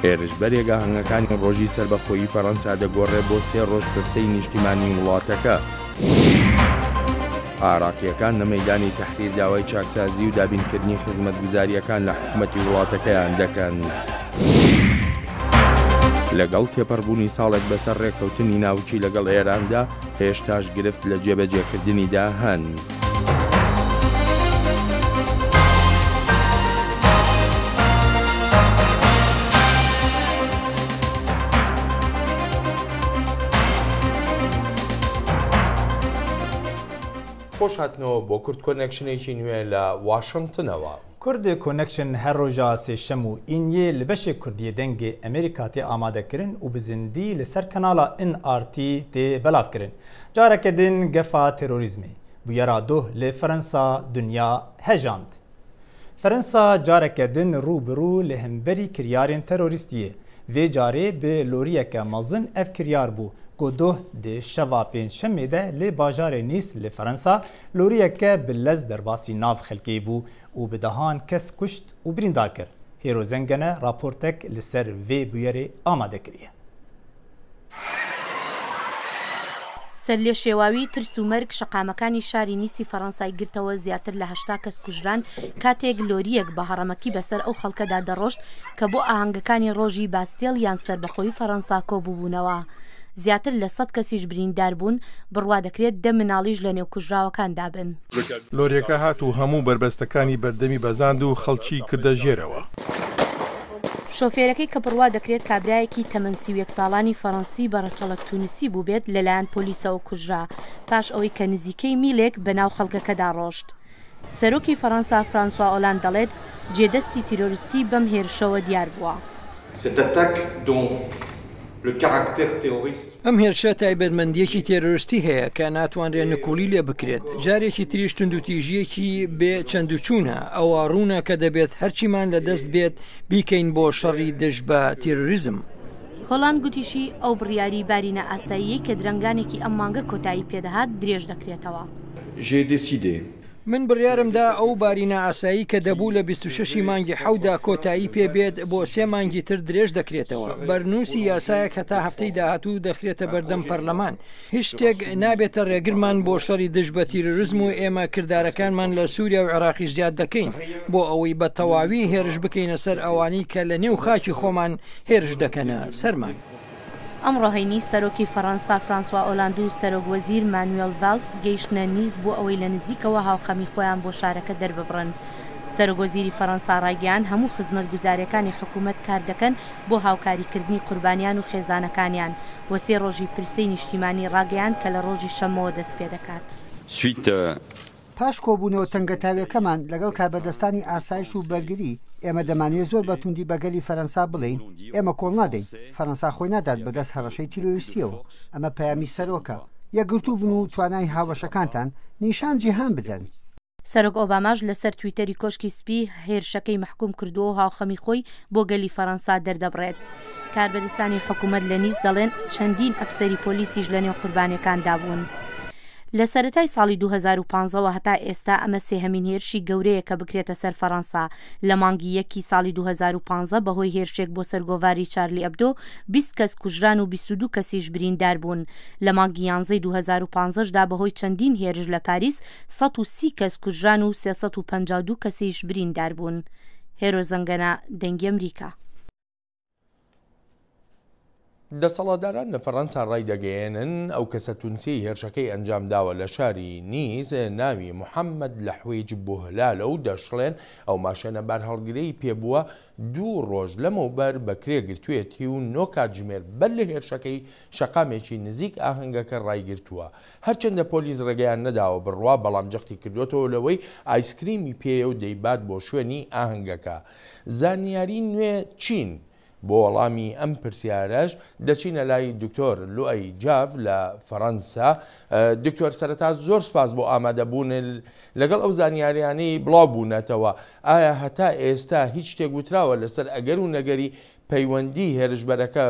هێرشبەرێک ئاهەنگەکانی ڕۆژی سەربەخۆیی فەڕەنسا دەگۆڕێت بۆ 3 ڕۆژ پرسەی نیشتیمانی وڵاتەکە. عێراقیەکان لە مەیدانی تەحریر داوای چاکسازی و دابینکردنی خزمەتگوزاریەکان لە حکومەتی وڵاتەکەیان دەکەن. لەگەڵ تێپەڕبوونی ساڵێک بەسەر ڕێککەوتنی ناوچی لەگەڵ ئێراندا هێشتاش گرفت لە جێبەجێکردنیدا هەن. خۆش هاتنەوە بۆ کورد کۆنێکشنێکی نوێ لە واشنگتنەوە. کورد کۆنێکشن هەر ڕۆژە سێشەم و ئینیێ لە بەشێک کوردیە دەنگێ ئەمریکا تێ ئامادەکردن و بزندی لەسەر کەناڵە NRT تێ بەلافکردن. جارێکە دن گەفا تێرۆریزمی بویەرا دۆ لە فەرەنسا دنیا هەژاند. فەرەنسا جارێکە دن ڕووبڕوو لە هەمبەری کریارên تەرۆریستیە. vê carê bi loriyeke mezin ev kiryar bû ku doh di şeva pênşemê de lê bajarê Nîs li Fransa loriyeke bi lez derbasî nav xelkê bû û bi dehan kes kuşt û birîndar kir. Hêro Zengene raportek li ser vê bûyerê amade kiriye. سەر لێ شێواوی ترس و مەرگ شەقامەکانی شاری نیسی فەڕەنسای گرتەوە زیاتر لە 80 کەس کوژران کاتێک لۆریەک بە هەڕەمەکی بەسەر ئەو خەڵکەدا دەڕۆشت کە بۆ ئاهەنگەکانی ڕۆژی باستێڵ یان سەربەخۆیی فەڕەنسا کۆبووبوونەوە. زیاتر لە 100 کەسیش بریندار بوون بڕوا دەکرێت 10 مناڵیش لە نێو کوژراوەکاندا بن. لۆریەکە هات و هەموو بربەستەکانی بەردەمی بەزاند و خەڵکی کردە ژێرەوە. شۆفێرەکەی کە بڕوا دەکرێت کابرایەکی تەمەن 31 ساڵانی فەڕەنسی بەڕەچەڵک تونوسی بوو بێت لەلایەن پۆلیسەوە کوژرا پاش ئەوەی کە نزیکەی میلێک بەناو خەڵکەکەدا ڕۆشت. سەرۆکی فەڕەنسا فرانسوا ئۆلاند دەڵێت جێدەستی تیرۆریستی بەم هێرشەوە دیار بووە. ئەم هێرشە تایبەتمەندیەکی تێرۆریستی هەیە کە ناتوانرێت نکولی لێ بکرێت. جارێکی تریش توندوتیژیەکی بێ چەندوچوونە ئەوە ڕوونە کە دەبێت هەرچیمان لەدەست بێت بیکەین بۆ شەڕی دژ بە تیرۆریزم. هۆڵاند گوتیشی ئەو بڕیاری بارینە ئاساییەی کە درەنگانێکی ئەم مانگە کۆتایی پێدەهات درێژ دەکرێتەوە. من بڕیارمدا ئەو بارینە ئاسایی کە دەبوو لە 26 مانگی حەودا کۆتایی پێبێت بۆ 3 مانگی تر درێژ دەکرێتەوە. بەرنووسی یاسایەک هەتا هەفتەی داهاتوو دەخرێتە بەردەم پەرلەمان. هیچ شتێک نابێتە ڕێگرمان بۆ شەڕی دژ بە تیرۆریزم و ئێمە کردارەکانمان لە سووریا و عێراقی زیاد دەکەین بۆ ئەوەی بە تەواوی هێرش بکەینە سەر ئەوانی کە لە نێو خاکی خۆمان هێرش دەکەنە سەرمان. ئەمڕۆ هەینی سەرۆکی فەڕەنسا فرانسوا ئۆلاند و سەرۆکوەزیر مانوێل ڤالس گەیشتنە نیز بۆ ئەوەی لە نزیکەوە هاوخەمی خۆیان بۆ شارەکە دەرببڕن. سەرۆکوەزیری فەڕەنسا ڕایگەیاند هەموو خزمەتگوزاریەکانی حکوومەت کار دەکەن بۆ هاوکاریکردنی قوربانیان و خێزانەکانیان وە 3 ڕۆژی پرسەی نیشتیمانی ڕاگەیاند کە لە ڕۆژی شەمەوە دەست پێ دەکات. پاش کۆبوونەوە تەنگەتاویەکەمان لەگەڵ کاربەدەستانی ئاسایش و بەرگری ئێمە دەمانوێت زۆر بەتوندی بەگەلی فەرەنسا بڵین ئێمە کۆڵ نادەین. فەرەنسا خۆی نادات بەدەست هەڕەشەی تیرۆریستیەوە. ئەمە پەیامی سەرۆکە یەکگرتوو بن و توانای هاوبەشەکانتان نیشان جیهان بدەن. سەرۆک ئۆباماش لەسەر تویتەری کۆشکی سپی هێرشەکەی محکوم کردووە و هاوخەمی خۆی بۆ گەلی فەرەنسا دەردەبڕێت. کاربەدەستانی حکوومەت لە نیز دەڵێن چەندین ئەفسەری پۆلیسیش لە نێو قوربانیەکاندا بوون. لە سەرەتای ساڵی 2015 هەتا ئێستا ئەمە سێهەمین هێرشی گەورەیە کە بکرێتە سەر فەڕەنسا. لە مانگی یەکی ساڵی 2015 بەهۆی هێرشێک بۆ سەرگۆڤاری چارلی ئەبدۆ 20 کەس کوژران و 22 کەسیش بریندار بوون. لە مانگی یانزەی 2015دا بەهۆی چەندین هێرش لە پاریس 130 کەس کوژران و 352 کەسیش بریندار بوون. هێرۆ زەنگەنە دەنگی ئەمریکا. دەسەڵاتداران لە فەڕەنسا ڕایدەگەیەنن ئەو کەسە تونسی هێرشەکەی ئەنجام داوە لە شاری نیس ناوی محەممەد لە حوێج بوهلالە و دەشڵێن ئەو ماشێنە بار هەڵگرەی پێبووە 2 ڕۆژ لەمەوبەر بەکرێگرتوێتی و 9 کاتژمێر بەر لە هێرشەکەی شەقامێکی نزیک ئاهەنگەکە ڕایگرتووە. هەرچەندە پۆلیس ڕێگەیان نەداوە بڕوا بەڵام جەختی کردوێتەوە لەوەی ئایسکریمی پێ و دەیبات بۆ شوێنی ئاهەنگەکە. زانیاری نوێ چین بۆ وەڵامی ئەم پرسیارەش دەچینە لای دکتۆر لوئی جاف لە فەڕەنسا. دکتۆر سەرەتا زۆر سپاس بۆ ئامادەبوون لەگەڵ ئەو زانیاریانەی بڵاو بوونەتەوە. ئایا هەتا ئێستا هیچ شتێک وتراوە لەسەر ئەگەر و نەگەری پەیوەندی هێرشبەرەکە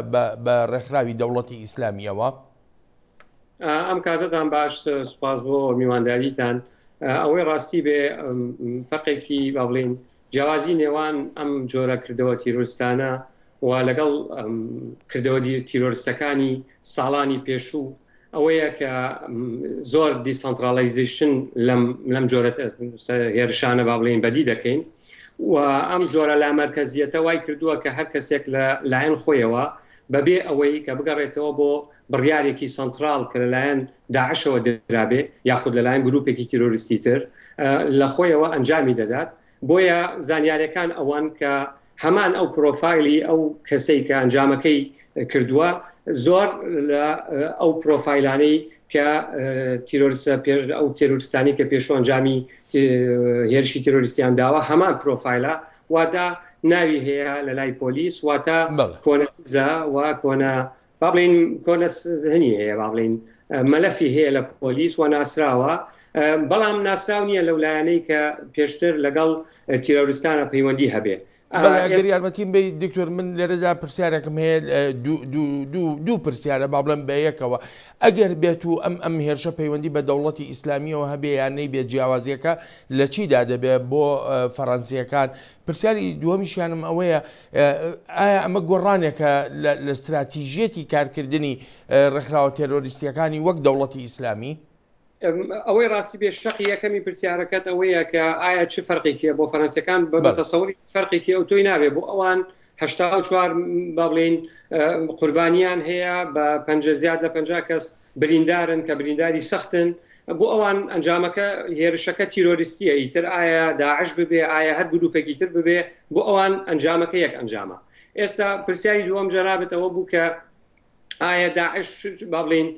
بە ڕێکخراوی دەوڵەتی ئیسلامیەوە؟ ئەم کاتتان باش، سپاس بۆ میوانداریتان. ئەوەی ڕاستی بێ فەرقێکی با بڵێن جیاوازی نێوان ئەم جۆرە کردەوە تیرۆریستانە و لەگەڵ کردەوە تیرۆریستەکانی ساڵانی پێشوو ئەوەیە کە زۆر دیسنترالایزیشن لەم جۆرە هێرشانە با بڵێن بەدی دەکەین و ئەم جۆرە لامەرکەزیەتە وای کردووە کە هەر کەسێک لە لایەن خۆیەوە بەبێ ئەوەی کە بگەڕێتەوە بۆ بڕیارێکی سنترال کە لەلایەن داعشەوە دەرابێ یاخود لەلایەن گروپێکی تیرۆریستی تر لە خۆیەوە ئەنجامی دەدات. بۆیە زانیاریەکان ئەوان کە هەمان ئەو پرۆفایلی ئەو کەسەی کە ئەنجامەکەی کردووە زۆر لە ئەو پرۆفایلانەی کە تیرۆریستە ئەو تێرۆریستانی کە پێشوو ئەنجامی هێرشی تیرۆریستیان داوە هەمان پرۆفایلە واتە ناوی هەیە لە لای پۆلیس واتە کۆنەتیزە و با بڵین کۆنە هەنی هەیە با بڵین مەلەفی هەیە لە پۆلیس و ناسراوە بەڵام ناسراو نییە لەو لایەنەی کە پێشتر لەگەڵ تیرۆریستانە پەیوەندی هەبێ. ئەگەر یارمەتیم بێ دکتۆر من لێرەدا پرسیارێکم هەیە دوو پرسیارە با بڵێم بە یەکەوە ئەگەر بێت و ئەم هێرشە پەیوەندی بە دەوڵەتی ئیسلامیەوە هەبێ یان نەیبێت جیاوازیەکە لە چیدا دەبێت بۆ فەڕەنسیەکان. پرسیاری دووەمیشیانم ئەوەیە ئایا ئەمە گۆڕانێکە لە استراتیژیەتی کارکردنی ڕێکخراوە تێرۆریستیەکانی وەک دەوڵەتی ئیسلامی؟ ئەوەی ڕاستی بێ شەقی یەکەمی پرسیارەکەت ئەوەیە کە ئایا چه فەرقێکیە بۆ فەرەنسیەکان بە تەسەوری فەرقێکی ئەو تۆی نابێت بۆ ئەوان 84 با بڵێن قوربانیان هەیە بە 50 زیاد لە 50 کەس بریندارن کە برینداری سەختن بۆ ئەوان ئەنجامەکە هێرشەکە تیرۆریستیە ئیتر ئایا داعش ببێ ئایا هەر گروپێکی تر ببێ بۆ ئەوان ئەنجامەکە یەک ئەنجامە. ئێستا پرسیاری دووەم جەنابێتەوە بوو کە ئایا داعش با بڵێن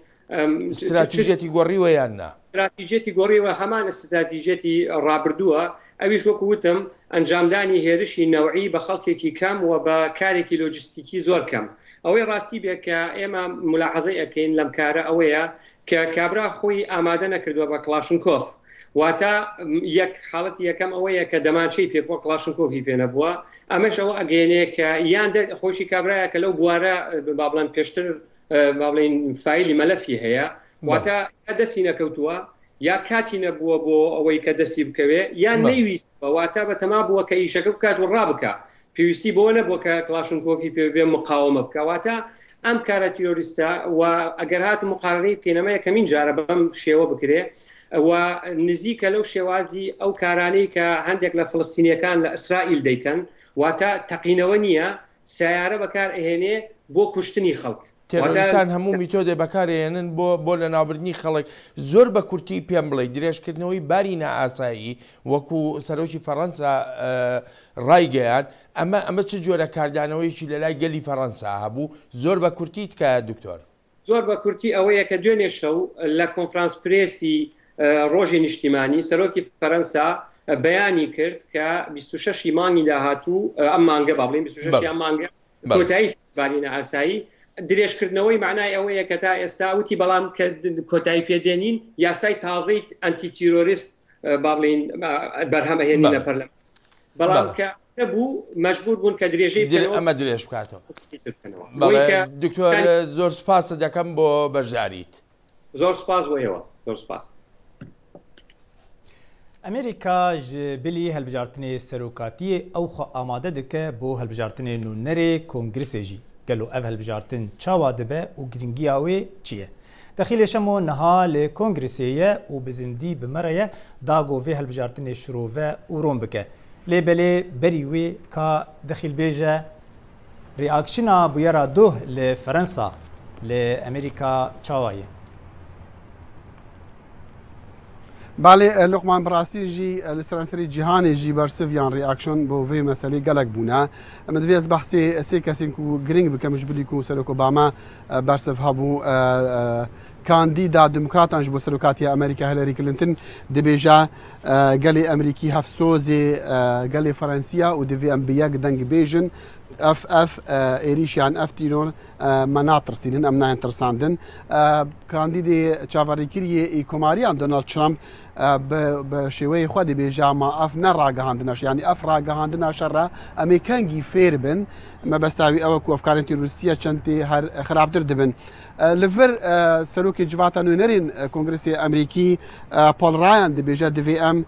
استراتیژێتی گۆڕیوە یان نا؟ استراتیژێتی گۆڕیوە هەمان استراتیژێتی ڕابردووە ئەویش وەکو وتم ئەنجامدانی هێرشی نەوعی بە خەڵکێکی کەم و بە کارێکی لۆجستیکی زۆر کەم. ئەوەی ڕاستی بێت کە ئێمە ملاحەزەی ئەکەین لەم کارە ئەوەیە کە کابرا خۆی ئامادە نەکردووە بە کلاشنکۆف واتە یەک حاڵەتی یەکەم ئەوەیە کە دەمانچەی پێکوە کلاشنکۆفی پێ نەبووە ئەمەش ئەوە ئەگەێنێ کە یان خۆشی کابراایە کە لەو بوارە با بڵێن پێشتر با بڵێن فایلی مەلەفی هەیە واتە دەستی نەکەوتووە یا کاتی نەبووە بۆ ئەوەی کە دەستی بکەوێ یان نەیویست واتە بەتەما بووە کە ئیشەکە بکات و ڕابکە پێویستی بۆ نەبووە کە کلاشنکۆفی پێ مقاومە بکەواتە ئەم کارە تیرۆریستە و ئەگەر هات مقارنەی پێنەمە یەکەمین جارە بەم شێوە بکرێ و نزیکە لەو شێوازی ئەو کارانەی کە هەندێک لە فلستینیەکان لە ئیسرائیل دەیکەن واتە تەقینەوە نییە سیارە بەکار ئەهێنێ بۆ کوشتنی خەڵک. تێرۆریستان هەموو میتۆدێ بەکارهێنن بۆ لە ناوبردنی خەڵک زۆر بە کورتی پێم بڵێ درێژکردنەوەی باری نائاسایی وەکو سەرۆکی فەڕەنسا ڕایگەیان ئەمە چ جۆرە کاردانەوەیکی لە لای گەلی فەڕەنسا هەبوو زۆر بە کورتی تکایە دکتۆر؟ زۆر بە کورتی ئەوەیە کە دوێنێ شەو لە کۆنفرانس پرێسی ڕۆژی نیشتیمانی سەرۆکی فەڕەنسا بەیانی کرد کە 26 مانگی داهاتوو ئەم مانگە با بڵێن 26 مانگە کۆتایی باری نائاسایی درێژکردنەوەی معنای ئەوەیە کە تا ئێستا وتی بەڵام کە کۆتایی پێدێنین یاسای تازەی ئەنتی تیرۆریست با بڵێن بەرهەمەهێنی لە پەرلەمان بەڵام کە نەبوو مەجبور بوون کە درێژەی ئەمە درێژ بکاتەوە. دکتۆر زۆر سپاسە دەکەم بۆ بەشداریت. زۆر سپاس بۆیەوە زۆر سپاس. ئەمریکا ji bilî helbijartinê serokatiyê ew xwe amade dike bo helbijartinê nûnerê Kongresê jî. Gelo ev helbijartin çawa dibe û giringiya wê çi ye? Dexîlê şemo niha li Kongresê ye û bi zindî bi me re ye dago vê helbijartinê şirove û rom bike. Lê belê berî wê ka dexîlbêje reaksiyona bûyera doh li Ferensa li Amerîka çawa ye. بالي لقمان براسي جي لسرانسري جيهاني جي برسفيان رياكشن بو في مسألة قلق بونا مدفيز بحثي سي كاسينكو جرينج بكمش بليكو سلوك اوباما برسف هابو كانديدا ديمقراطان جبو سلوكاتيا امريكا هيلاري كلينتون دبيجا قالي امريكي هفسوزي قالي فرنسيا ودفي امبياك دنج بيجن اف ايريشيان اف تينور مناطر سينن امنا انترساندن كانديدي تشافاري كيري اي كوماريان دونالد ترامب بشوي خدي بيجاما اف نراغاندناش يعني اف راغاندنا شر امريكانجي فيربن ما بستاوي اوكو افكار تيرورستيه شنتي خرابتر دبن لفر سلوكي جواتا نونرين كونغرسي امريكي بول رايان دي بيجا دي في ام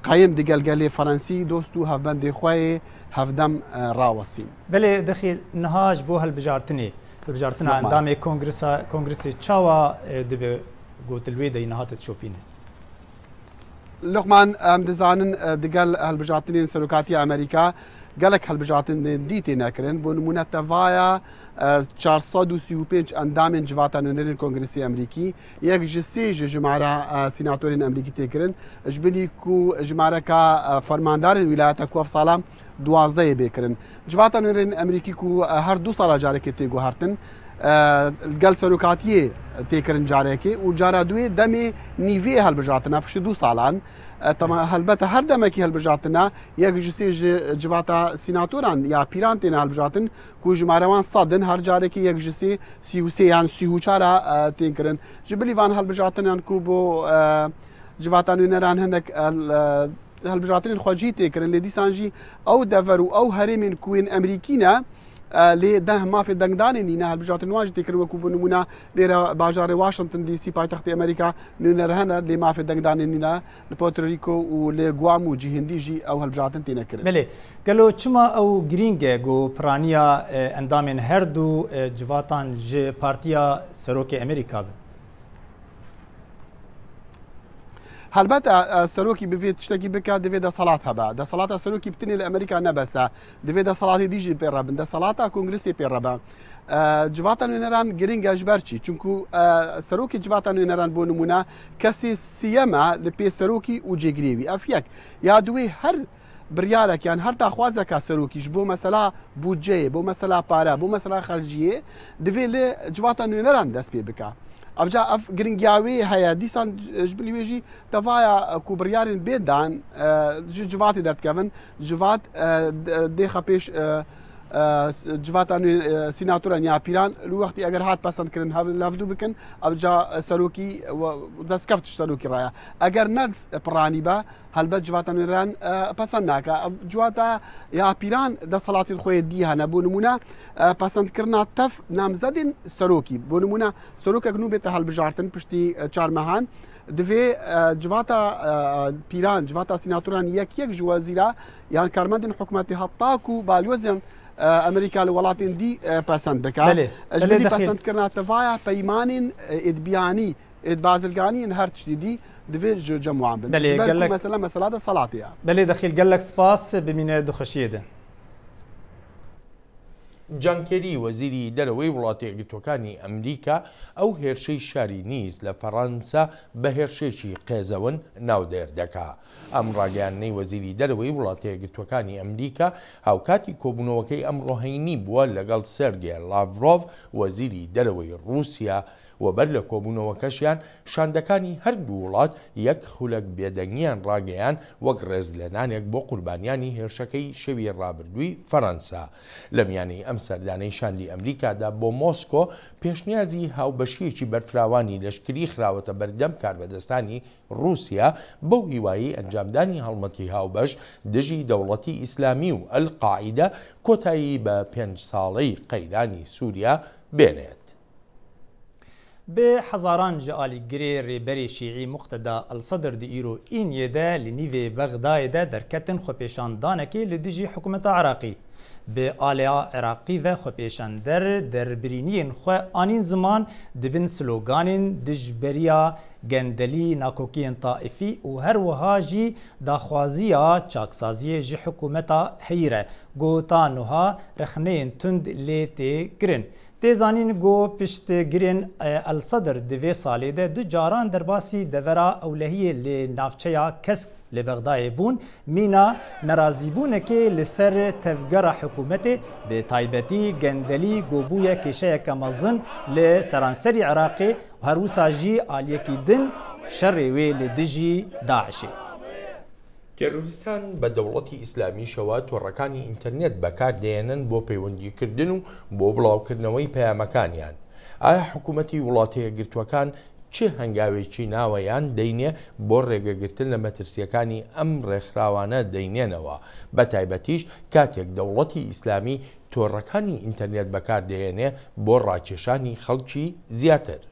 قايم دي قالقالي فرنسي دوستو هافبان دي خوي هەفدەم ڕاوەستین. بەێ دەخیل نهاش بۆ هەلبژارتنی ئەندامی کۆنگرسی چاوە دەبێ گوتلوێ دەی نەهاتت شۆپینە. لقمان ئەم دەزانن دەگەل هەلبژاتنین سەرۆکاتی ئەمریکا gelek helbijatin dîtê nekirin bo nimûne tevaya 435 endamên civata nûnerên Kongresî Emerîkî yek ji sê ji jimara sînatorên Emerîkî têkirin ji bilî ku jimareka fermandarên wîlayeta ku ev salam 12 bêkirin. Civata nûnerên Emerîkî ku her 2 sala carekê tê guhertin gel serokatiyê têkirin carekê û cara duê demê nîvê helbijatina piştî 2 salan helbete her demekî helbijatina yek ji sê ji civata sînatoran ya pîran têne helbijatin ku ji marewan sadin her carekê yek ji sê sî yan sîhûçara tên kirin. Ji bilî van helbijatinan ku bo civata nûneran hinek helbijatinên xwecî têkirin lê dîsan jî ew dever û ew herêmên ku yên Emerîkî ne lê deh mafê dengdanê nîne helbijatin wan jî têkirin wekû bi nimûna lêre bajarê Washington DC paytextê Emerîka nûner hene lê mafê dengdanê nîne li Puerto Rico û lê Guam û cihindî jî ew helbijatin têne kirin. Belê gelo çima ew girîng e got piraniya endamên her du civatan ji Partiya Serokê Emerîka bin. Helbet serokî bi vê tiştekî bike divê desalat hebe. Desalata serokî bitinê li Emerîka nebese. Divê desalatê dî jî pê rebin. Desalata Kongresê pê rebe. Civata nûneran giring e ji ber çi? Çunku serokê civata nûneran bo nimûne kesê sîyeme li pê serokî û cêgirê wî. Ev yek ya duwê her biryarek yan her daxwazeka serokî ji bo mesela budceyê, bo mesela pare, bo mesela xerciyê divê li civata nûneran dest pê bike. Evca ev giringiyawê heye dîsan ji bilî wê jî tevaya ku biryarên bêdan ji civatê derdikevin civat dêxa pêş civata sînatoran ya pîran li wextî eger hat pesend kirin hevdû bikin evca serokî destkeft ji serokî raya. Eger ne piranî be helbet civata nûneran pesend nake. Ev civata ya pîran desthilatên xwe yê dî hene bo nimûne pesendkirina tev namzedên serokî bo nimûne serokek nû bête helbijartin piştî 4 mehan divê civata pîran civata sînatoran yek ji wezîra yan karmendên hikûmetê heta ku balyozên Emerîka li welatên dî pesend bike. Ji bilî pesendkirina tevaya peymanên êdbiyanî êdbazilganiyên her tiştî dî divê ji cem wan bin. Mesela mesela de salatê ya. Belê dexîl gelek spas bimîne dixweşiyê de. جانکێری وەزیری دەرەوەی وڵاتی یەکگرتوەکانی ئەمریکا ئەو هێرشەی شاری نیز لە فەڕەنسا بە هێرشێکی قێزەون ناودێر دەکا. ئەم ڕاگەیاندنەی وەزیری دەرەوەی وڵاتی یەکگرتوەکانی ئەمریکا هاوکاتی کۆبوونەوەکەی ئەمڕۆهەینی بووە لەگەڵ سێرگێ لاڤرۆڤ وەزیری دەرەوەی رووسیا وبەر لە کۆبوونەوەکەشیان شاندەکانی هەردوو وڵات یەک خولەک بێدەنگیان ڕاگەیان وەک ڕێزلێنانێک بۆ قوربانیانی هێرشەکەی شەوی ڕابردووی فەڕەنسا. لە میانەی ئەم سەردانەی شاندی ئەمریکادا بۆ مۆسکۆ پێشنیازی هاوبەشیەکی بەرفراوانی لەشکری خراوەتە بەردەم کاربەدەستانی رووسیا بەو هیوایی ئەنجامدانی هەڵمەتی هاوبەش دژی دەوڵەتی ئیسلامی و ئەلقاعیدە کۆتایی بە 5 ساڵەی قەیرانی سووریا بێنێت. بێ حەزاران ji alîgirê rêberê şîî muqteda Elsedr di îro Îniyê de li nîvê Bexdayê de derketin xwepêşandanekê li dijî hikûmeta Iraqî. Bi alêya Iraqî ve xwepêşander derbirîniyên xwe anîn ziman dibin sloganên dijberiya gendelî nakokiyên taîfî û her wiha jî daxwaziya çaksaziyê ji hikûmeta heyî re gota niha rexneyên tund lê tê kirin. Têzanîn got piştgirên Elsedr di vê salê de du caran derbasî devera ewlehiyê lê navçeya kesk li Bexdayê bûn mîna nerazîbûnekê li ser tevgera hikûmetê bi taybetî gendelî gobûye kêşeyeke mezin li seranserî Iraqê û her wisa jî aliyekî din şerê wê li dijî Daişê. تێرۆریستان بە دەوڵەتی ئیسلامیشەوە تۆڕەکانی ئینتەرنێت بەکاردێنن بۆ پەیوەندیکردن و بۆ بڵاوکردنەوەی پەیامەکانیان. ئایا حکوومەتی وڵاتی یەکگرتووەکان چه هەنگاوێکی ناوەیان دەینێ بۆ ڕێگەگرتن لە مەترسیەکانی ئەم ڕێکخراوانە دەینێنەوە بە تایبەتیش کاتێک دەوڵەتی ئیسلامی تۆڕەکانی ئینتەرنێت بەکاردێنێ بۆ ڕاکێشانی خەڵکی زیاتر.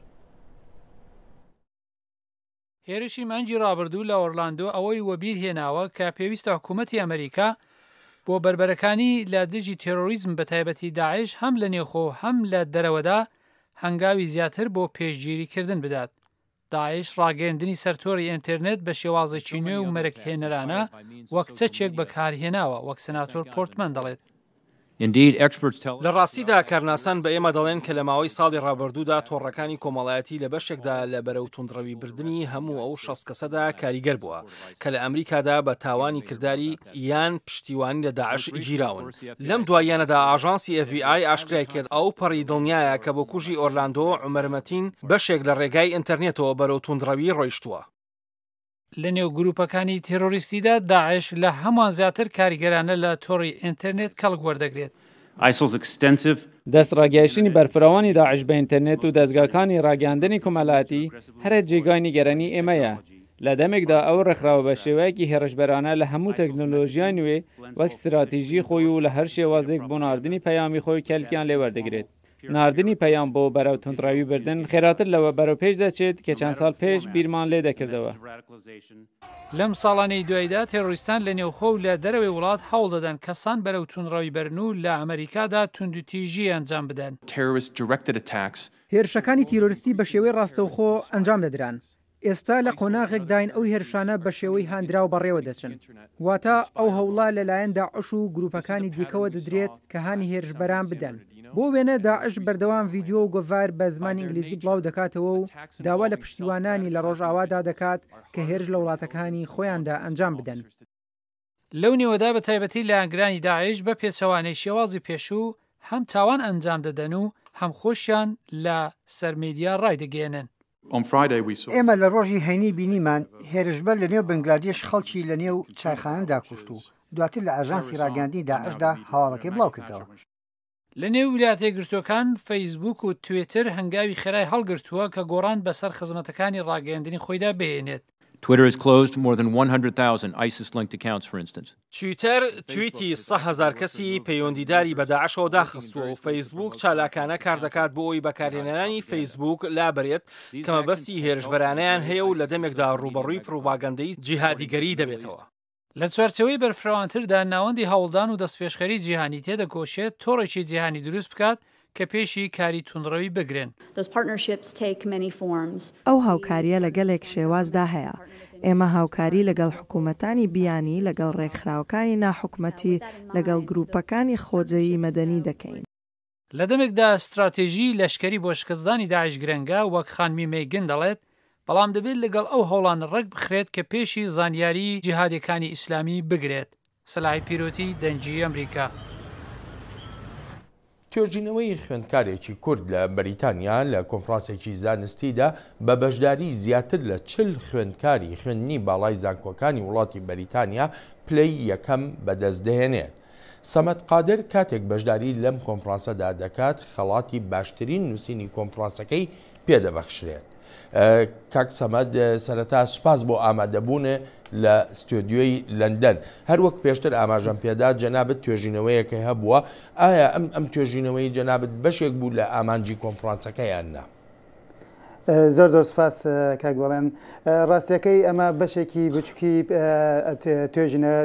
هێرشی مانگی ڕابردوو لە ئۆرلاندۆ ئەوەی وەبیر هێناوە کە پێویستە حکوومەتی ئەمریکا بۆ بربەرەکانی لە دژی تێرۆریزم بە تایبەتی داعش هەم لە نێوخۆ هەم لە دەرەوەدا هەنگاوی زیاتر بۆ پێشگیریکردن بدات. داعش ڕاگەیاندنی سەرتۆری ئینتەرنێت بە شێوازێکی نوێ و مەرەکهێنەرانە وەک چەچێک بەکارهێناوە وەک سەناتۆر پۆرتمەن دەڵێت. لە ڕاستیدا کارناسان بە ئێمە دەڵێن کە لە ماوەی ساڵی ڕابردوودا تۆڕەکانی کۆمەڵایەتی لە بەشێکدا لە بەرەو توندڕەوی بردننی هەموو ئەو 6 کەسەدا کاریگەر بووە کە لە ئەمریکادا بە تاوانی کردداری یان پشتیوانی لە داعش گیراون. لەم دواییانەدا ئاژانسی FBI ئاشکرای کرد ئەو پەڕی دڵنیایە کە بۆ کوژی ئۆرلاندۆ عومەرمەتین بەشێک لە ڕێگای ئینتەرنێتەوە بەرەو توندڕەوی ڕۆیشتووە. لە نێو گروپەکانی تێرۆریستیدا داعش لە هەمان زیاتر کاریگەرانە لە تۆڕی ئینتەرنێت کەڵک وەردەگرێت. دەست ڕاگەیشتنی بەرپرسانی داعش بە ئینتەرنێت و دەستگاکانی ڕاگەاندنی کۆمەڵایەتی هەرە جێگای نیگەرانی ئێمەیە. لە دەمێکدا ئەو ڕێکخراوە بە شێوەیەکی هێرشبەرانە لە هەموو تەکنۆلۆژیای نوێ وەک استراتیژی خۆی و لە هەر شێوازێک بۆ ناردنی پەیامی خۆی کەلکیان لێوەردەگرێت. ناردنی پەیام بۆ بەرەو توندڕاوی بردن خێراتر لەوە بەرەو پێش دەچێت کە چەند ساڵ پێش بیرمان لێ دەکردەوە. لەم ساڵانەی دوایدا تێرۆریستان لە نێوخۆ و لە دەرەوەی وڵات هەوڵ دەدەن کەسان بەرەو توندڕاوی بەرن و لە ئەمریکادا توندوتیژی ئەنجام بدەن. هێرشەکانی تیرۆریستی بە شێوەی ڕاستەوخۆ ئەنجام دەدران. ئێستا لە قۆناغێک داین ئەو هێرشانە بە شێوەی هاندراو بەڕێوە دەچن. واتە ئەو هەوڵا لەلایەن داعش و گروپەکانی دیکەوە دەدرێت کە هانی هێرشبەران بدەن. بۆ وێنە داعش بەردەوام ڤیددیۆ و گۆڤار بە زمانی ئینگلیزی بڵاو دەکاتەوە و داوا لە پشتیوانانی لە ڕۆژئاوادا دەکات کە هێرش لە وڵاتەکانی خۆیاندا ئەنجام بدەن. لەو نێوەدا بە تایبەتی لە ئەنگرانی داعش بە پێچەوانەی شێوازی پێشوو هەم تاوان ئەنجام دەدەن و هەم خۆشیان لە سەرمێدیا ڕای دەگەێنن. ئێمە لە ڕۆژی هەینی بینیمان هێرشبەر لە نێو بنگلادێش خەڵکی لە نێو چایخانەدا کوشت و دواتر لە ئاژانسی ڕاگەاندنی داعشدا هەواڵەکەی بڵاو کردەوە. لە نێو ویلایەتە یەکگرتووەکان فەیسبوک و توێتر هەنگاوی خێرای هەڵگرتووە کە گۆڕان بەسەر خزمەتەکانی ڕاگەیاندنی خۆیدا بهێنێت. Twitter has closed more than 100,000 ISIS-linked accounts, for instance. تویتر توییتی 100,000 کەسی پەیوەندیداری بە داعشەوە داخستووە و فەیسبوک چالاکانە کار دەکات بۆ ئەوی بەکارهێنەرانی فەیسبوک لابرێت کە مەبەستی هێرشبەرانەیان هەیە و لە دەمێکدا ڕوبەڕووی پروپاگەندەی جیهادیگەری دەبێتەوە. لە چوارچەوەی بەرفراوانتردا ناوەندی هەوڵدان و دەستپێشخەری جیهانی تێدەکۆشێت تۆڕێکی جیهانی دروست بکات کە پێشی کاری توندڕەوی بگرن. ئەو هاوکاریە لەگەڵێک شێوازدا هەیە. ئێمە هاوکاری لەگەڵ حکوومەتانی بیانی لەگەڵ ڕێکخراوەکانی ناحکومەتی لەگەڵ گروپەکانی خۆجەیی مەدەنی دەکەین. لە دەمێکدا استراتێژی لەشکری بۆ شکستدانی داعش گرنگە وەک خانمی مەیگن دەڵێت بەڵام دەبێت لەگەڵ ئەو هەوڵانە ڕێک بخرێت کە پێشی زانیاری جیهادیەکانی ئیسلامی بگرێت. سەلاحی پیرۆتی دەنگی ئەمریکا. توێژینەوەی خوێندکارێکی کورد لە بەریتانیا لە کۆنفرانسێکی زانستیدا بە بەشداری زیاتر لە 40 خوێندکاری خوێندنی باڵای زانکۆکانی وڵاتی بەریتانیا پلەی یەکەم بەدەستدەهێنێت. سەمەد قادر کاتێک بەشداری لەم کۆنفرانسەدا دەکات خەڵاتی باشترین نووسینی کۆنفرانسەکەی پێدەبەخشرێت. کاک سەمەد سەرەتا سوپاس بۆ ئامادەبوون لە ستۆدیۆی لەندەن. هەروەک پێشتر ئاماژەم پێدا جەنابەت توێژینەوەیەکەی هەبووە، ئایا ئەم توێژینەوەی جەنابەت بەشێک بوو لە ئامانجی کۆنفرانسەکەیان نا؟ زۆر زۆر سپاس کاکگوڵێن. ڕاستیەکەی ئەمە بەشێکی بچووکی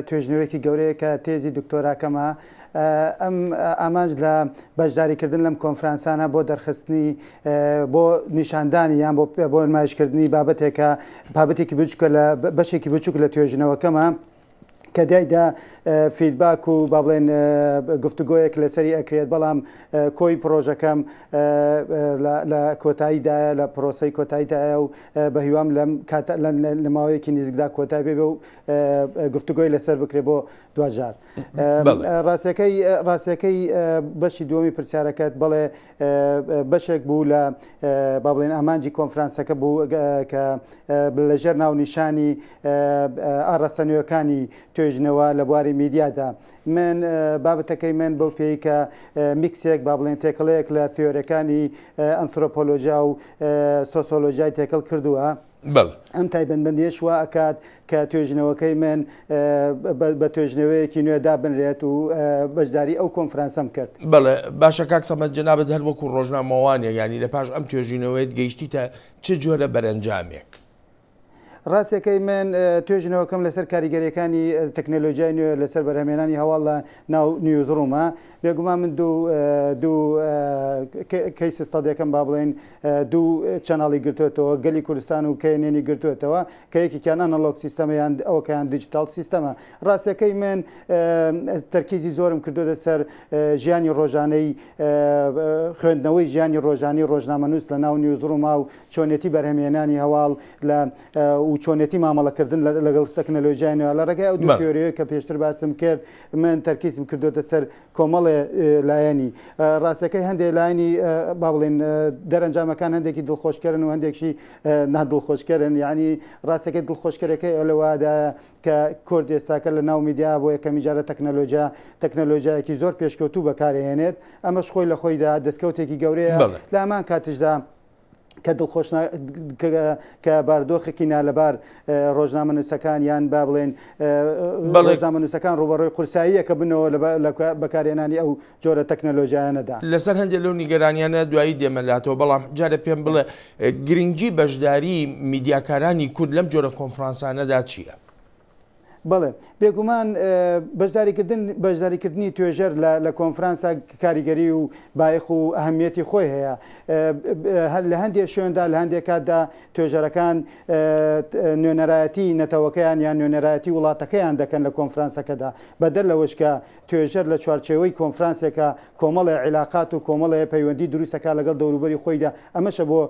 توێژنەوەیەکی گەورەیە کە تێزی دکتۆراکەمە. ئەم ئامانج لە بەشداریکردن لەم کۆنفرانسانە بۆ دەرخستنی بۆ نیشاندانی یان بۆ نمایشکردنی بابەتێکی بچووکە لە بەشێکی بچووک لە توێژنەوەکەمە کە دایدا فیدباک و با بڵێن گفتوگۆیەک لەسەری ئەکرێت، بەڵام کۆی پرۆژەکەم لە کۆتاییدایە لە پرۆسی کۆتاییدایە و بە هیوام لە ماوەیەکی نزیکدا کۆتای بێ و گفتوگۆی لەسەر بکرێت بۆ دوجار. ڕاستیەکەی بەشی دووەمی پرسیارەکەت بڵێ بەشێک بوو لە با بڵێن ئامانجی کۆنفرانسەکە بوو کە لەژێر ناونیشانی ئاڕاستەنوێەکانی توێژنەوە لە بواری میدیادا. من بابەتەکەی من بەو پێی کە میکسێک با بڵێن تێکەڵەیەک لە تیۆرەکانی ئەنترۆپۆلۆژیا و سۆسیۆلۆژیای تێکەڵ کردووە. ئەم تایبەتمەندیە شوا ئەکات کە توێژنەوەکەی من بە توێژنەوەیەکی نوێدا بنرێت و بەشداری ئەو کۆنفرانسەم کرد. بەڵێ باشە کاک سەمەد جەنابەت هەر وەکو ڕۆژنامەوانێک ینی لە پاش ئەم توێژینەوەیت گەیشتیتە چه جۆرە بەرەنجامێک؟ ڕاستەکەی من توێژنەوەکەم لەسەر کاریگەریەکانی تەکنەلۆژیای نوێ لەسەر بەرهەمێنانی هەواڵ لە ناو نیوزڕوومە بێگومان من دوو کەیس ستادیەکەم با بڵێن دوو چەناڵی گرتوێتەوە گەلی کوردستان و کەێنێنی گرتوێتەوە کە یەکێکیان ئەنەلۆگ سیستەمەیان ئەوەکەیان دیجیتال سیستەمە. ڕاستەکەی من تەرکیزی زۆرم کردوێتە سەر ژیانی ڕۆژانەی خوێندنەوەی ژیانی ڕۆژانی ڕۆژنامەنووس لە ناو نیوزڕووما و چۆنێتی بەرهەمێنانی هەواڵ و چۆنێتی مامەڵەکردن لەگەڵ تەکنەلۆژیای نوێ لە ڕێگای ئەو دوو تیۆریەوەی کە پێشتر باسم کرد من تەرکیزم کردوێتە سەر کۆمەڵێ لایەنی. ڕاستەکەی هەندێک لایەنی با بڵێن دەرەنجامەکان هەندێکی دڵخۆشکردن و هەندێکشی نادڵخۆشکردن یعنی ڕاستەکەی دڵخۆشکەرەکەی ئەو لەوادایە کە کورد ئێستاکە لە ناو میدیا بۆ یەکەمی جارە تەکنەلۆژیایەکی زۆر پێشکەوتوو بەکارهێنێت ئەمەش خۆی لە خۆیدا دەستکەوتێکی گەورەیە لە ئەمان کاتیشدا کە دڵخۆش کە باردۆخێکی نالەبار ڕۆژنامەنووسەکان یان با بڵێن ڕۆژنامەنووسەکان ڕوبەڕۆی قورساییە کە بنەوە لە بەکارهێنانی ئەو جۆرە تەکنەلۆژیانەدا. لەسەر هەندێک لەو نیگەرانیانە دوایی دێمەلاتەوە بەڵام جارە پێم بڵێ گرنگی بەشداری میدیاکارانی کورد لەم جۆرە کۆنفرانسانەدا چییە؟ بڵێ بێگومان بەشداریکردنی توێژەر لە کۆنفرانسا کاریگەری و بایخ و ئەهەمیەتی خۆی هەیە. لە هەندێک شوێندا لە هەندێک کاتدا توێژەرەکان نوێنەرایەتی نەتەوەکەیان یان نوێنەرایەتی وڵاتەکەیان دەکەن لە کۆنفرانسەکەدا بەدەر لەوەش کە توێژەر لە چوارچێوەی کۆنفرانسێکە کۆمەڵی عیلاقات و کۆمەڵی پەیوەندی دروستەکە لەگەڵ دەوروبەری خۆیدا ئەمەشە بۆ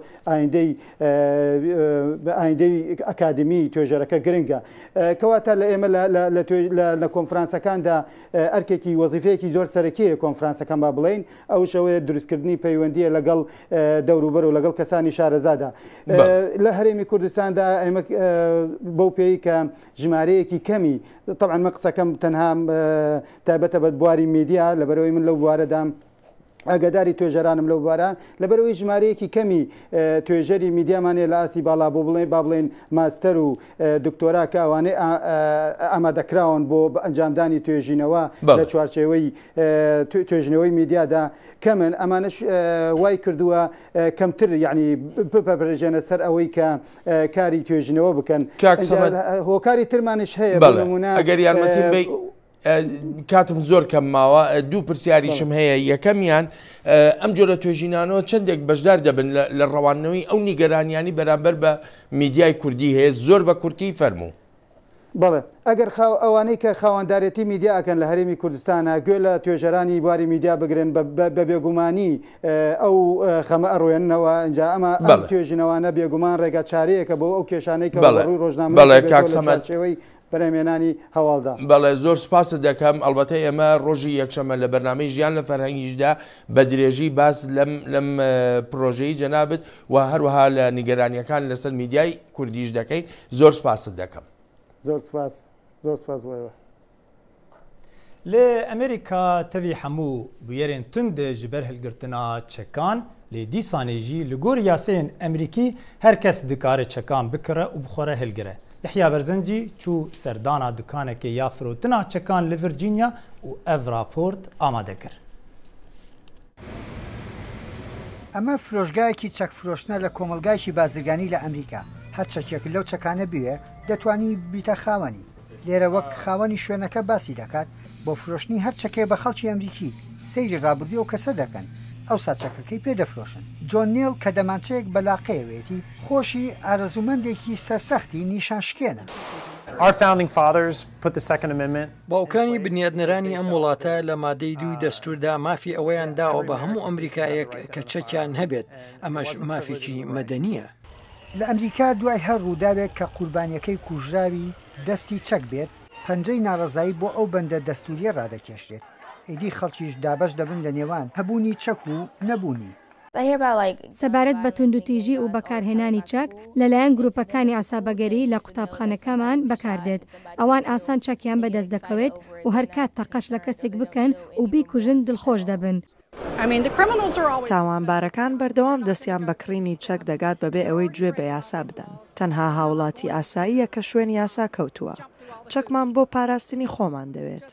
ئایندەی ئەکادمی توێژەرەکە گرنگە کەواتە لە ئێمە لە کۆنفرانسەکاندا ئەرکێکی وەزیفەیەکی زۆر سەرەکیە کۆنفرانسەکان با بڵین ئەو شەوەیە دروستکردنی پەیوەندیە لەگەڵ دەوروبەر و لەگەڵ کەسانی شارەزادا. لە هەرێمی کوردستاندا ئێمە بەو پێی کە ژمارەیەکی کەمی طبعاً مە قسەکەم تەنها تایبەتە بە بواری میدیا لەبەرەوەی من لەو بوارەدام ئاگاداری توێژەرانم لەو بارە لەبەرەوەی ژمارەیەکی کەمی توێژەری میدیامانێ لە ئاسی باڵا بۆ بڵێن با بڵێن ماستەر و دکتۆرا کە ئەوانەی ئامادەکراون بۆ ئەنجامدانی توێژینەوە لە چوارچێوەی توێژنەوەی میدیادا کەمن ئەمانش وای کردووە کەمتر یعنی بپەرژێنە سەر ئەوەی کە کاری توێژینەوە بکەن. هۆکاری ترمانش هەیە ئەگەر یارمەتیم بی کاتم زۆر کەم ماوە دوو پرسیاریشم هەیە یەکەمیان ئەم جۆرە توێژینانەوە چەندێک بەشدار دەبن لە ڕەوانەوەی ئەو نیگەرانیانی بەرامبەر بە میدیای کوردی هەیە زۆر بە کورتی فەرموو. بەڵێ ئەگەر ئەوانەی کە خاوەنددارەتی میدیاکەن لە هەرێمی کوردستانە گوێ لە توێژەرانی بواری میدیا بگرن بە بێگومانی ئەو خەمە ئەڕۆێنەوە ئەنج ئەمە توێژینەوەانە بێگومان ڕێگا چارەیەکە بۆ ئەو کێشانەی کە ڕووی ڕۆژنامەی بەرهەمێنانی هەواڵدا. بەڵێ زۆر سپاس دەکەم ئەلبەتە ئێمە ڕۆژی یەکشەمە لە بەرنامەی ژیان لە فەرهەنگیشدا بە درێژی باس لەم پرۆژەی جەنابەت و هەروەها لە نیگەرانیەکان لەسەر میدیای کوردیش دەکەین زۆر سپاست دەکەم. زۆر سپاس زۆر سپاس بۆەوە. لە ئەمریکا تەوی هەموو بویێرên tund ji ber hilgirtina çekan lê dîsanê jî li gor yasayên Emerîkî her kes dikare çekan bikire û bixware hilgire. Yahya Berzencî çû serdana dukanekê ya firotina çekan li Virginia û ev raport amade kir. ئەمە فرۆشگایەکی چەکفرۆشتنە لە کۆمەلگایکی بازرگانی لە ئەمریکا. هەر چەکێک لەو چەکانە بوێ دەتوانی بیتە خاوەنی. لێرە وەک خاوەنی شوێنەکە باسی دەکات بۆ فرۆشتنی هەر چەکێ بە خەڵکی ئەمریکی سەیری ڕابردی و کەسە دەکەن. ئەو ساچەکەکەی پێدەفرۆشن. جۆن نیل کە دەمانچەیەک بەلاقەیەوێتی خۆشی ئارەزومەندێکی سەرسەختی نیشانشکێنە. باوکانی بنیادنەرانی ئەم وڵاتە لە مادەی 2 دەستوردا مافی ئەوەیان داوە بە هەموو ئەمریکایەک کە چەکیان هەبێت ئەمەش مافێکی مەدەنیە. لە ئەمریکا دوای هەر ڕووداوێک کە قوربانیەکەی کوژراوی دەستی چەک بێت پەنجەی ناڕەزایی بۆ ئەو بەندە دەستوریە ڕادەکێشرێت. ئیدی خەڵکیش دابەش دەبن لە نێوان هەبوونی چەک و نەبوونی. سەبارەت بە توندوتیژی و بەکارهێنانی چەک لەلایەن گروپەکانی ئاسابەگەری لە قوتابخانەکەمان بەکاردێت. ئەوان ئاسان چەکیان بەدەست دەکەوێت و هەر کات تەقەش لە کەسێک بکەن و بیکوژن دڵخۆش دەبن. تاوانبارەکان بەردەوام دەستیان بەکڕینی چەک دەگات بەبێ ئەوەی گوێ بە یاسا بدەن. تەنها هاوڵاتی ئاساییە کە شوێن یاسا کەوتووە. چەکمان بۆ پاراستنی خۆمان دەوێت.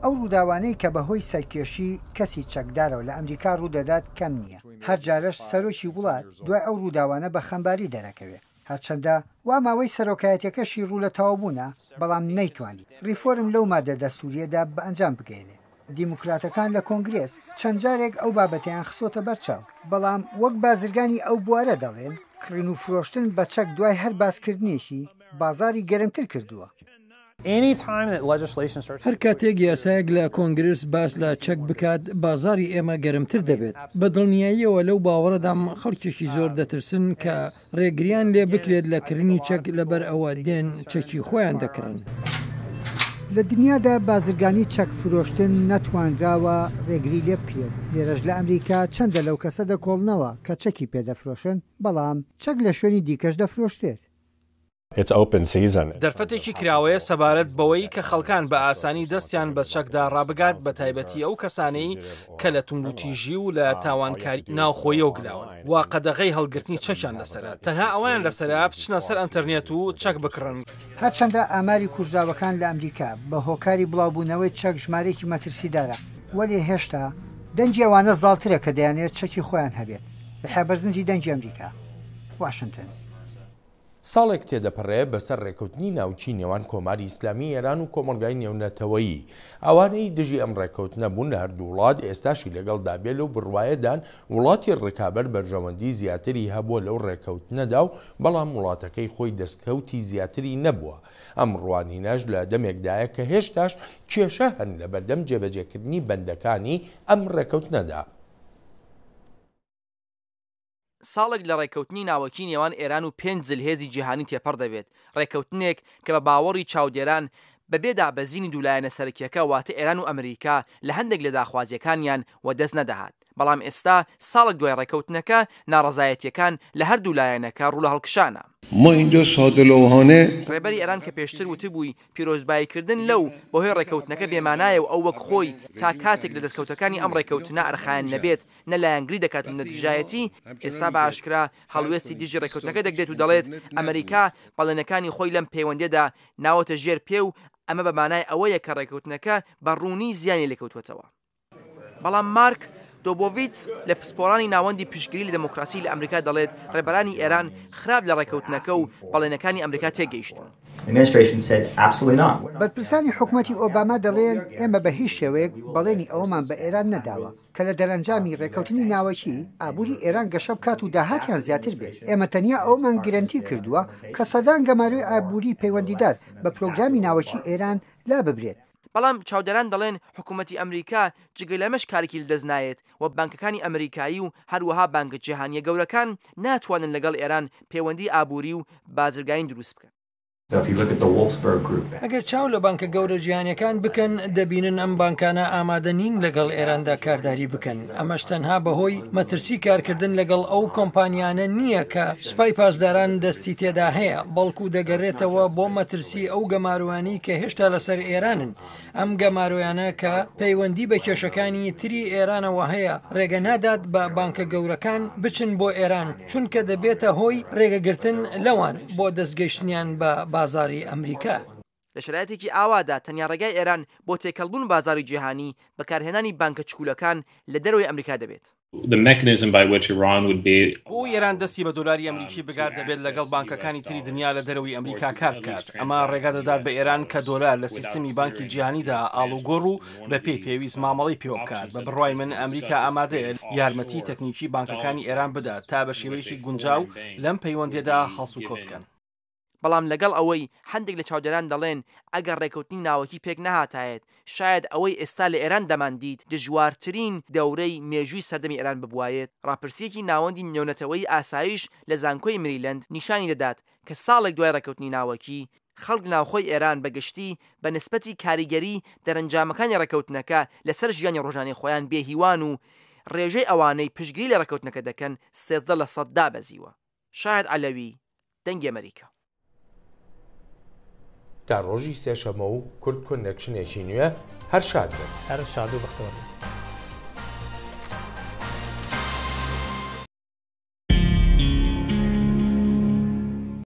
ئەو ڕووداوانەی کە بەهۆی سەرکێشی کەسی چەکدارەوە لە ئەمریکا ڕوودەدات کەم نییە. هەر جارەش سەرۆکی وڵات دوای ئەو ڕووداوانە بە خەمباری دەرەکەوێت. هەرچەندە وا ماوەی سەرۆکایەتەکەشی ڕوو لە تەواوبوونا بەڵام نەیتوانی ریفۆرم لەو مادە دەستوریەدا بە ئەنجام بگەێنێ. دیموکراتەکان لە کۆنگرێس چەند جارێک ئەو بابەتیان خسۆتە بەرچاو، بەڵام وەک بازرگانی ئەو بوارە دەڵێن کڕین و فرۆشتن بە چەک دوای هەر باسکردنیشی بازاری گەرمتر کردووە. هەر کاتێک یاسایەک لە کۆنگرس باس لە چەک بکات بازاری ئێمە گەرمتر دەبێت. بە دڵنیاییەوە لەو باوەڕەدام خەڵکیشی زۆر دەترسن کە ڕێگریان لێ بکرێت لە کردنی چەک لەبەر ئەوە دێن چەکی خۆیان دەکڕن. لە دنیادا بازرگانی چەک فرۆشتن نەتوانراوە ڕێگری لێ بکرێت. لێرەش لە ئەمریکا چەندە لەو کەسە دەکۆڵنەوە کە چەکی پێدەفرۆشن، بەڵام چەک لە شوێنی دیکەش دەفرۆشتێت. دەرفەتێکی کراوەیە سەبارەت بەوەی کە خەڵکان بە ئاسانی دەستیان بە چەکدا ڕابگات بە تایبەتی ئەو کەسانەی کە لە توندوتیژی و لە تاوانکاری ناوخۆیە و گلاون وا قەدەغەی هەڵگرتنی چەکیان لەسرە تەنها ئەویان لەسەرا بچنە سەر ئەنتەرنێت و چەک بکڕن. هەرچەندە ئاماری کوژراوەکان لە ئەمریکا بە هۆکاری بڵاوبوونەوەی چەک ژمارەیەکی مەترسیدارە، وەلی هێشتا دەنجی ئەوانە زاڵترە کە دەیانێت چەکی خۆیان هەبێت. لە حێبەرزنجی دەنجی ئەمریکا، واشنگتن. ساڵێک تێدەپەڕێ بەسەر ڕێکەوتنی ناوچی نێوان کۆماری ئیسلامی ئێران و کۆمەلگای نێونەتەوەیی. ئەوانەی دژی ئەم ڕێکەوتنە بوون لە هەردوو وڵات ئێستاشی لەگەڵ دابێت لەو بڕوایەدان وڵاتی ڕێکابەر بەرژەوەندی زیاتری هەبووە لەو ڕێکەوتنەدا و بەڵام وڵاتەکەی خۆی دەستکەوتی زیاتری نەبووە. ئەم ڕوانینەش لە دەمێکدایە کە هێشتاش کێشە هەن لە بەردەم جێبەجێکردنی بەندەکانی ئەم ڕێکەوتنەدا. ساڵێک لە ڕێکەوتنی ناوەکی نێوان ئێران و 5 جلهێزی جیهانی تێپەڕ دەبێت. ڕێکەوتنێک کە بە باوەڕی چاودێران بەبێ دابەزینی دوولایەنە سەرکیەکە واتە ئێران و ئەمریکا لە هەندێک لە داخوازیەکانیان وە دەست نەدەهات. بەڵام ئێستا ساڵێک دوای ڕێکەوتنەکە ناڕەزایەتیەکان لە هەردوو لایەنەکە ڕوو لە هەڵکشانە. ڕێبەری ئێران کە پێشتر وتبووی پیرۆزباییکردن لەو بۆ هۆی ڕێکەوتنەکە بێمانایە و ئەو وەک خۆی تا کاتێک لە دەستکەوتەکانی ئەم ڕێکەوتنە ئەرخایەن نەبێت نە لایەنگری دەکات و نەتیجایەتی ئێستا بە ئاشکرا هەڵوێستی دیژی ڕێکەوتنەکە دەگرێت و دەڵێت ئەمریکا بەڵێنەکانی خۆی لەم پەیوەندیدا ناوەتە ژێر پێ و ئەمە بە مانای ئەوەیە کە ڕێکەوتنەکە بە ڕوونی زیانی لێکەوتوێتەوە. بەڵام مارک دۆبۆڤیتس لە پسپۆڕانی ناوەندی پشتگیری لە دموکراسی لە ئەمریکا دەڵێت ڕێبەرانی ئێران خراپ لە ڕێکەوتنەکە و بەڵێنەکانی ئەمریکا تێگەیشتون. بەرپرسانی حکوومەتی ئۆباما دەڵێن ئێمە بە هیچ شێوەیەک بەڵێنی ئەومان بە ئێران نەداوە کە لە دەرەنجامی ڕێکەوتنی ناوەکی ئابووری ئێران گەشە بکات و داهاتیان زیاتر بێت. ئێمە تەنیا ئەومان گرنتی کردووە کە سەدان گەماروی ئابووری پەیوەندیدار بە پرۆگرامی ناوەکی ئێران لا ببرێت. بەڵام چاودەران دەڵێن حکوومەتی ئەمریکا جگە لەمەش کارێکی لەدەست نایێت و بانکەکانی ئەمریکایی و هەروەها بانکە جیهانیە گەورەکان ناتوانن لەگەڵ ئێران پەیوەندی ئابووری و بازرگانی دروست بکەن. ئەگەر چاو لە بانکە گەورە جیهانیەکان بکەن دەبینن ئەم بانکانە ئامادە نین لەگەڵ ئێراندا کارداری بکەن. ئەمەش تەنها بەهۆی مەترسی کارکردن لەگەڵ ئەو کۆمپانیانە نییە کە سوپای پاسداران دەستی تێدا هەیە، بەڵکو دەگەڕێتەوە بۆ مەترسی ئەو گەماروانی کە هێشتا لەسەر ئێرانن. ئەم گەمارویانە کە پەیوەندی بە کێشەکانی تری ئێرانەوە هەیە ڕێگە نادات بە بانکە گەورەکان بچن بۆ ئێران چونکە دەبێتە هۆی ڕێگەگرتن لەوان بۆ دەستگەیشتنیان بە بازاری ئەمریکا. لە شرایەتێکی ئاوادا تەنیا ڕێگای ئێران بۆ تێکەڵبوون بازاری جیهانی بەکارهێنانی بانکە چکولەکان لە دەروی ئەمریکا دەبێت. بۆ ئێران دەستی بە دۆلاری ئەمریکی بگات دەبێت لەگەڵ بانکەکانی تری دنیا لە دەروی ئەمریکا کار بکات. ئەمە ڕێگا دەدات بە ئێران کە دۆلار لە سیستمی بانکی جیهانیدا ئاڵوگۆڕ و بە پێی پێویست مامەڵی پێوە بکات. بە بڕای من ئەمریکا ئامادەیە یارمەتی تەکنیکی بانکەکانی ئێران بدات تا بە شێوەیەکی گونجاو لەم پەیوەندیدا هەڵس و کۆت بکەن. بەڵام لەگەڵ ئەوەی هەندێک لە چاودێران دەڵێن ئەگەر ڕێکەوتنی ناوەکی پێک نەهاتایەت شاید ئەوەی ئێستا لە ئێران دەماندیت دژوارترین دەورەی مێژووی سەردەمی ئێران ببوایێت. ڕاپرسیەکی ناوەندی نێونەتەوەی ئاسایش لە زانکۆی مریلەند نیشانی دەدات کە ساڵێک دوای ڕێکەوتنی ناوەکی خەڵک ناوخۆی ئێران بەگشتی بە نسبەتی کاریگەری دەرەنجامەکانی ڕێکەوتنەکە لەسەر ژیانی ڕۆژانەی خۆیان بێهیوان و ڕێژەی ئەوانەی پشتگیری لە ڕێکەوتنەکە دەکەن 13% دابەزیوە. شاید عەلەوی دەنگی ئەمریکا. تا ڕۆژی سێشەمە و کورد کۆنێکشنێکی نوێ هەر شاد بن. هەر شاد و بەختەوەر.